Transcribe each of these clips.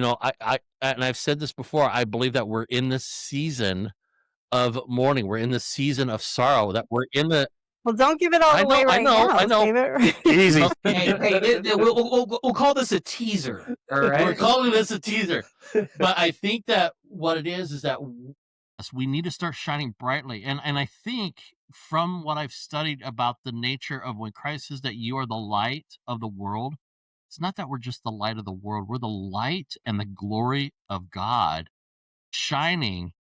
and I've said this before, I believe that we're in this season of mourning. We're in the season of sorrow, that we're in the Well, don't give it all away I right know, I now. know. Save it. Easy. Well, Okay, we'll call this a teaser. All we're right. calling this a teaser. But I think that what it is that we need to start shining brightly. And I think from what I've studied about the nature of when Christ says that you are the light of the world, it's not that we're just the light of the world. We're the light and the glory of God shining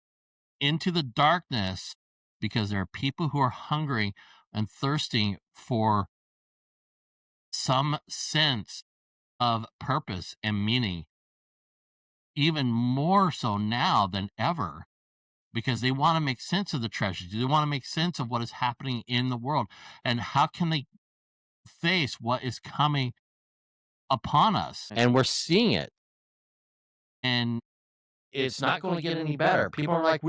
into the darkness, because there are people who are hungering and thirsting for some sense of purpose and meaning, even more so now than ever, because they want to make sense of the tragedy. They want to make sense of what is happening in the world, and how can they face what is coming upon us. And we're seeing it, and it's not going to get any better. People are like,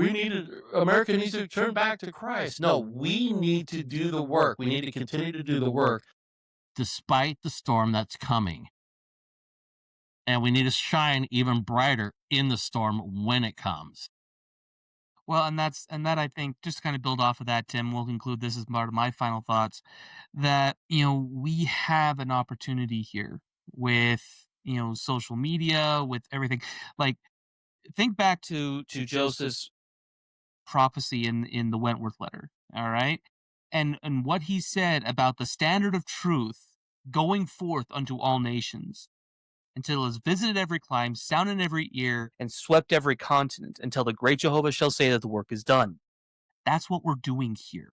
America needs to turn back to Christ. No, we need to do the work. We need to continue to do the work despite the storm that's coming. And we need to shine even brighter in the storm when it comes. Well, and that I think, just to kind of build off of that, Tim, we'll conclude this as part of my final thoughts, that, we have an opportunity here with, social media, with everything. Like, think back to Joseph's prophecy in the Wentworth letter, all right? And what he said about the standard of truth going forth unto all nations, until it has visited every clime, sounded in every ear, and swept every continent, until the great Jehovah shall say that the work is done. That's what we're doing here.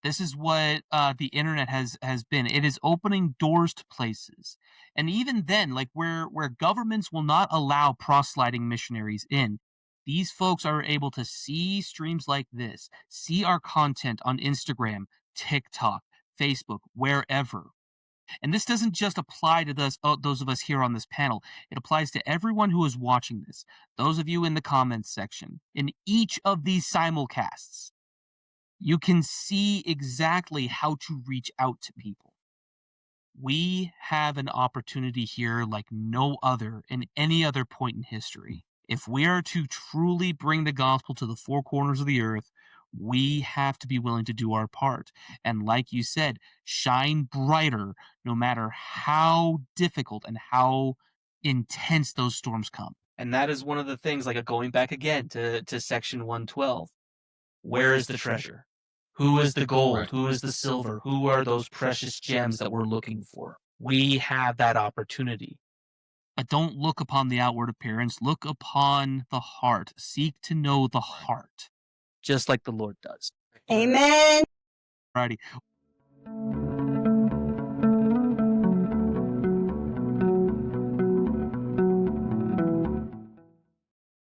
This is what the internet has been. It is opening doors to places. And even then, like where governments will not allow proselyting missionaries in, these folks are able to see streams like this, see our content on Instagram, TikTok, Facebook, wherever. And this doesn't just apply to those of us here on this panel. It applies to everyone who is watching this, those of you in the comments section, in each of these simulcasts. You can see exactly how to reach out to people. We have an opportunity here like no other in any other point in history. If we are to truly bring the gospel to the four corners of the earth, we have to be willing to do our part. And like you said, shine brighter no matter how difficult and how intense those storms come. And that is one of the things, like going back again to section 112. Where is the treasure? Who is the gold? Who is the silver? Who are those precious gems that we're looking for? We have that opportunity. But don't look upon the outward appearance. Look upon the heart. Seek to know the heart, just like the Lord does. Amen. Alrighty.